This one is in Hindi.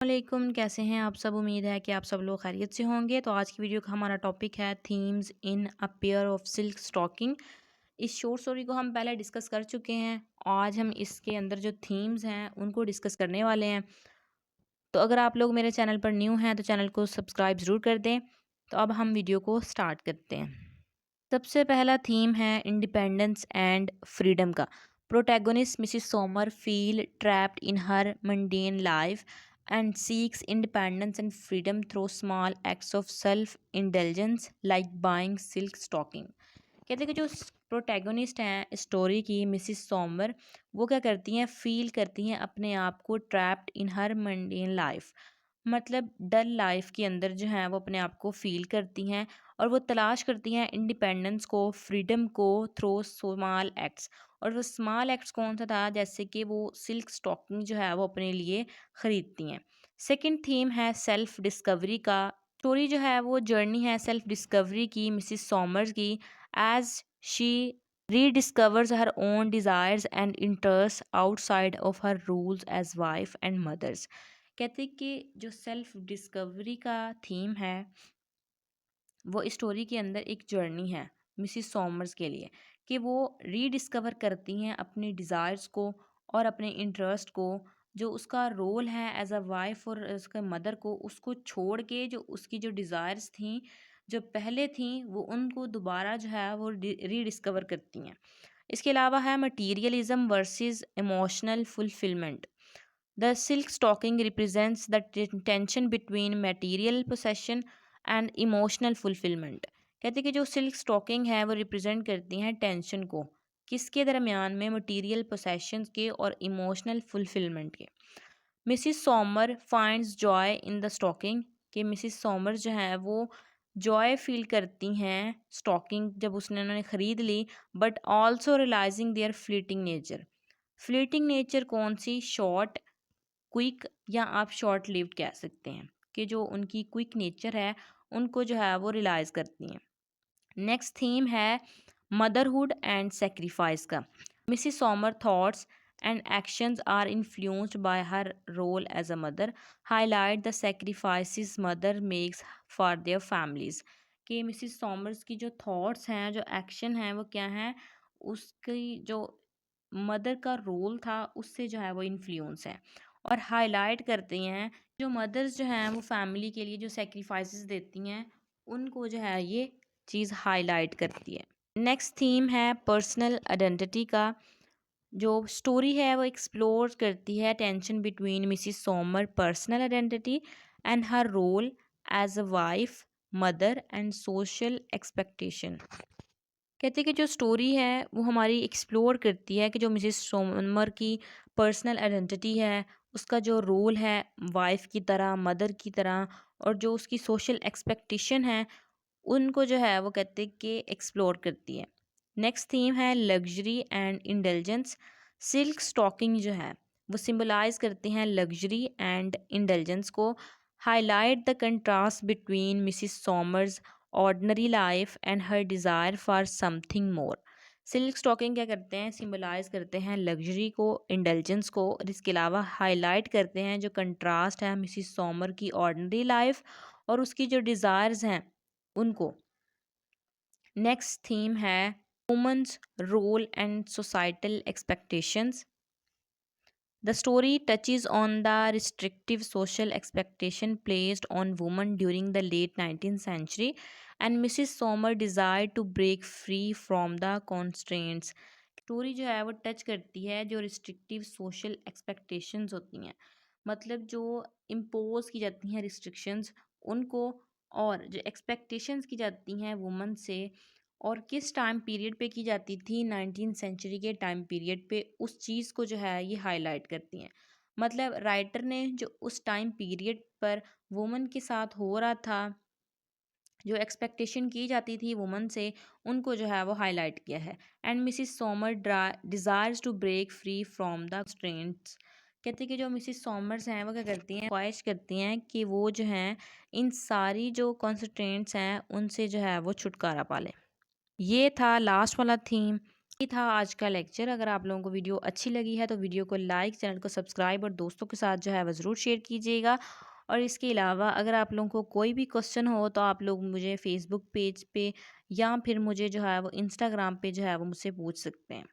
वालेकुम, कैसे हैं आप सब? उम्मीद है कि आप सब लोग खैरियत से होंगे। तो आज की वीडियो का हमारा टॉपिक है themes in a pair of silk stocking. इस शॉर्ट स्टोरी को हम पहले डिस्कस कर चुके हैं। आज हम इसके अंदर जो थीम्स हैं उनको डिस्कस करने वाले हैं। तो अगर आप लोग मेरे चैनल पर न्यू हैं तो चैनल को सब्सक्राइब ज़रूर कर दें। तो अब हम वीडियो को स्टार्ट करते हैं। सबसे पहला थीम है इंडिपेंडेंस एंड फ्रीडम का। Protagonist Mrs Sommer feel trapped in her mundane life and seeks independence and freedom through small acts of self intelligence like buying silk stocking. कहते हैं कि जो प्रोटैगोनिस्ट हैं स्टोरी की मिसिस सोमर, वो क्या करती हैं, फील करती हैं अपने आप को trapped in her mundane life. मतलब डल लाइफ के अंदर जो है वो अपने आप को फील करती हैं और वो तलाश करती हैं इंडिपेंडेंस को, फ्रीडम को थ्रू स्मॉल एक्ट्स। और वो स्मॉल एक्ट्स कौन सा था, जैसे कि वो सिल्क स्टॉकिंग जो है वो अपने लिए ख़रीदती हैं। सेकंड थीम है सेल्फ डिस्कवरी का। स्टोरी जो है वो जर्नी है सेल्फ डिस्कवरी की मिसिस सॉमर्स की, as she rediscovers her own desires and interests outside of her rules as wife and mothers। कहते कि जो सेल्फ डिस्कवरी का थीम है वो स्टोरी के अंदर एक जर्नी है मिसिस सॉमर्स के लिए, कि वो रीडिस्कवर करती हैं अपनी डिज़ायर्स को और अपने इंटरेस्ट को। जो उसका रोल है एज अ वाइफ और उसके मदर को, उसको छोड़ के जो उसकी जो डिज़ायर्स थी जो पहले थी, वो उनको दोबारा जो है वो रीडिस्कवर करती हैं। इसके अलावा है materialism versus emotional fulfilment. The silk stocking represents the tension between material possession and emotional fulfilment. कहते हैं कि जो सिल्क स्टॉकिंग है वो रिप्रेजेंट करती हैं टेंशन को, किसके दरमियान में, मटेरियल पोसेशंस के और इमोशनल फुलफिलमेंट के। Mrs Sommer finds joy in the stocking, कि मिसिस सॉमर जो है वो जॉय फील करती हैं स्टॉकिंग जब उसने उन्होंने ख़रीद ली, but also realising their fleeting nature. Fleeting nature कौन सी, शॉर्ट, क्विक, या आप शॉर्ट लिव्ड कह सकते हैं, कि जो उनकी क्विक नेचर है उनको जो है वो रियलाइज़ करती हैं। नेक्स्ट थीम है मदरहुड एंड सेक्रीफाइस का। Mrs Sommer thoughts and actions are influenced by her role as a mother, highlight the sacrifices mother makes for their families. कि मिसिस सॉमर्स की जो थॉट्स हैं, जो एक्शन हैं, वो क्या हैं, उसकी जो मदर का रोल था उससे जो है वो इन्फ्लुएंस है। और हाईलाइट करती हैं जो मदर्स जो हैं वो फैमिली के लिए जो सेक्रीफाइसेस देती हैं, उनको जो है ये चीज़ हाईलाइट करती है। नेक्स्ट थीम है पर्सनल आइडेंटिटी का। जो स्टोरी है वो एक्सप्लोर करती है tension between Mrs Sommer personal identity and her role as a wife, mother and social expectation. कहते हैं कि जो स्टोरी है वो हमारी एक्सप्लोर करती है कि जो मिसेस सोमर की पर्सनल आइडेंटिटी है, उसका जो रोल है वाइफ की तरह, मदर की तरह, और जो उसकी सोशल एक्सपेक्टेशन है, उनको जो है वो कहते हैं कि एक्सप्लोर करती है। नेक्स्ट थीम है luxury and indulgence. Silk stocking जो है वो सिंबलाइज करती हैं लग्जरी एंड इंडल्जेंस को, highlight the contrast between Mrs Sommer's ordinary life and her desire for something more. Silk stocking क्या करते हैं, सिंबलाइज करते हैं लग्जरी को, इंडल्जेंस को, और इसके अलावा हाईलाइट करते हैं जो कंट्रास्ट है मिसिस सॉमर की ऑर्डनरी लाइफ और उसकी जो डिज़ायर्स हैं उनको। नेक्स्ट थीम है women's role and societal expectations. The story touches on the restrictive social expectation placed on women during the late 19th century, and Mrs. Sommer desired to break free from the constraints। Story जो है वो टच करती है जो रिस्ट्रिक्टिव सोशल एक्सपेक्टेशंस होती हैं, मतलब जो इम्पोज की जाती हैं रिस्ट्रिक्शंस उनको, और जो एक्सपेक्टेशंस की जाती हैं वुमन से, और किस टाइम पीरियड पे की जाती थी, 19th सेंचुरी के टाइम पीरियड पे, उस चीज़ को जो है ये हाईलाइट करती हैं। मतलब राइटर ने जो उस टाइम पीरियड पर वुमन के साथ हो रहा था, जो एक्सपेक्टेशन की जाती थी वुमन से, उनको जो है वो हाईलाइट किया है। And Mrs Somer desires to break free from the restraints. कहते हैं कि जो मिसिस सॉमर्स हैं वो क्या करती हैं, ख्वाहिश करती हैं कि वो जो हैं इन सारी जो कॉन्स्ट्रेंट्स हैं उनसे जो है वो छुटकारा पा लें। ये था लास्ट वाला थीम। ये था आज का लेक्चर। अगर आप लोगों को वीडियो अच्छी लगी है तो वीडियो को लाइक, चैनल को सब्सक्राइब और दोस्तों के साथ जो है वो ज़रूर शेयर कीजिएगा। और इसके अलावा अगर आप लोगों को कोई भी क्वेश्चन हो तो आप लोग मुझे फेसबुक पेज पे या फिर मुझे जो है वो इंस्टाग्राम पे जो है वो मुझसे पूछ सकते हैं।